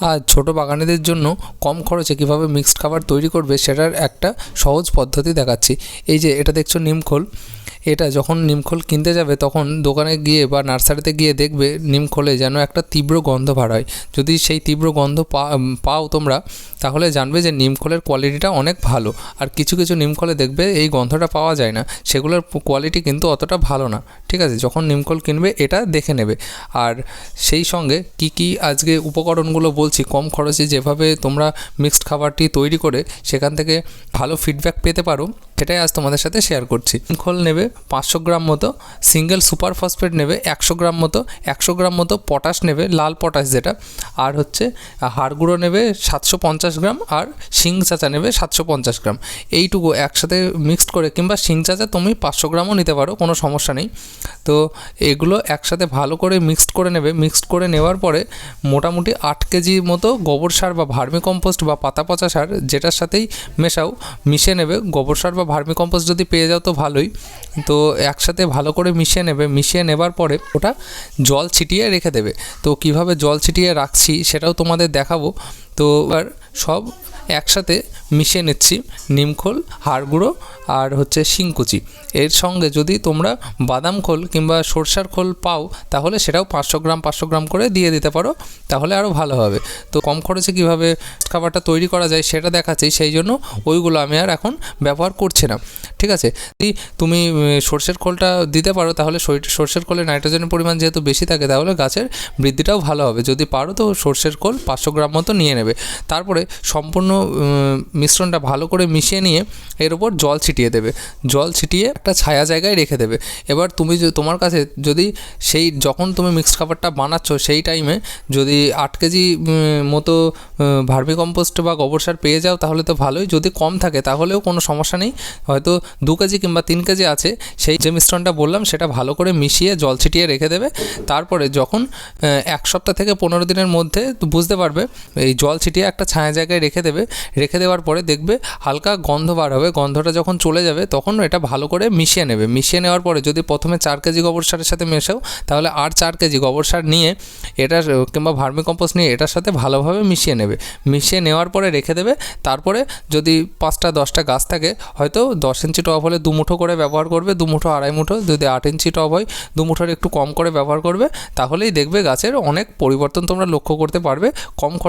আর ছোটো বাগানিদের জন্য কম খরচে কীভাবে মিক্সড খাবার তৈরি করবে সেটার একটা সহজ পদ্ধতি দেখাচ্ছি। এই যে এটা দেখছো নিমখোল, এটা যখন নিমখোল কিনতে যাবে তখন দোকানে গিয়ে বা নার্সারিতে গিয়ে দেখবে নিমখোলে যেন একটা তীব্র গন্ধ বার হয়। যদি সেই তীব্র গন্ধ পাও তোমরা, তাহলে জানবে যে নিমখোলের কোয়ালিটিটা অনেক ভালো। আর কিছু কিছু নিমখোলে দেখবে এই গন্ধটা পাওয়া যায় না, সেগুলোর কোয়ালিটি কিন্তু অতটা ভালো না। ঠিক আছে, যখন নিমখোল কিনবে এটা দেখে নেবে। আর সেই সঙ্গে কি আজকে উপকরণগুলো বলছি কম খরচে যেভাবে তোমরা মিক্সড খাবারটি তৈরি করে সেখান থেকে ভালো ফিডব্যাক পেতে পারো, সেটাই আজ তোমাদের সাথে শেয়ার করছি। নিমখোল নেবে 500 গ্রাম মতো, সিঙ্গেল সুপার ফসফেট নেবে 100 গ্রাম মতো, 100 গ্রাম মতো পটাশ নেবে, লাল পটাশ যেটা, আর হচ্ছে হাড় গুঁড়ো নেবে 750 গ্রাম, আর শিং চাচা নেবে 750 গ্রাম। এইটুকু একসাথে মিক্সড করে, কিংবা শিং চাচা তুমি 500 গ্রামও নিতে পারো, কোনো সমস্যা নেই। তো এগুলো একসাথে ভালো করে মিক্সড করে নেবে। মিক্সড করে নেওয়ার পরে মোটামুটি 8 কেজি মতো গোবর সার বা ভার্মি কম্পোস্ট বা পাতা পচা সার যেটার সাথেই মেশাও, মিশিয়ে নেবে। গোবর সার বা ভার্মি কম্পোস্ট যদি পেয়ে যাও তো ভালোই। তো একসাথে ভালো করে মিশিয়ে নেবে। মিশিয়ে নেবার পরে ওটা জল ছিটিয়ে রেখে দেবে। তো কিভাবে জল ছিটিয়ে রাখছি সেটাও তোমাদের দেখাবো। তো আর সব একসাথে মিশিয়ে নিচ্ছি, নিমখোল, হাড় গুঁড়ো আর হচ্ছে শিংকুচি। এর সঙ্গে যদি তোমরা বাদাম খোল কিংবা সরষার খোল পাও তাহলে সেটাও 500 গ্রাম করে দিয়ে দিতে পারো, তাহলে আরও ভালো হবে। তো কম খরচে কীভাবে খাবারটা তৈরি করা যায় সেটা দেখাচ্ছি, সেই জন্য ওইগুলো আমি আর এখন ব্যবহার করছি না। ঠিক আছে, তুমি সরষের খোলটা দিতে পারো, তাহলে সরষের খোলে নাইট্রোজেনের পরিমাণ যেহেতু বেশি থাকে তাহলে গাছের বৃদ্ধিটাও ভালো হবে। যদি পারো তো সরষের খোল 500 গ্রাম মতো নিয়ে নেবে। তারপরে সম্পূর্ণ মিশ্রণটা ভালো করে মিশিয়ে নিয়ে এর উপর জল ছিটিয়ে দেবে। জল ছিটিয়ে একটা ছায়া জায়গায় রেখে দেবে। এবার তুমি তোমার কাছে যদি সেই যখন তুমি মিক্সড খাবারটা বানাচ্ছ সেই টাইমে যদি 8 কেজি মতো ভার্মি কম্পোস্ট বা গোবর সার পেয়ে যাও তাহলে তো ভালোই। যদি কম থাকে তাহলেও কোনো সমস্যা নেই, হয়তো 2 কেজি কিংবা 3 কেজি আছে, সেই যে মিশ্রণটা বললাম সেটা ভালো করে মিশিয়ে জল ছিটিয়ে রেখে দেবে। তারপরে যখন 1 সপ্তাহ থেকে 15 দিনের মধ্যে বুঝতে পারবে, এই জল ছিটিয়ে একটা ছায়া জায়গায় রেখে দেবে। রেখে দেওয়ার পরে দেখবে হালকা গন্ধ বার হবে। গন্ধটা যখন চলে যাবে তখন এটা ভালো করে মিশিয়ে নেবে। মিশিয়ে নেওয়ার পরে যদি প্রথমে 4 কেজি গোবর সারের সাথে মেশাও, তাহলে আর 4 কেজি গোবর সার নিয়ে এটার কিংবা ভার্মি কম্পোস্ট নিয়ে এটার সাথে ভালোভাবে মিশিয়ে নেবে। মিশিয়ে নেওয়ার পরে রেখে দেবে। তারপরে যদি 5-10টা গাছ থাকে, হয়তো 10 ইঞ্চি টব হলে 2 মুঠো করে ব্যবহার করবে, 2 মুঠো 2.5 মুঠো। যদি 8 ইঞ্চি টব হয় 2 মুঠোর একটু কম করে ব্যবহার করবে। তাহলেই দেখবে গাছের অনেক পরিবর্তন তোমরা লক্ষ্য করতে পারবে কম খরচ।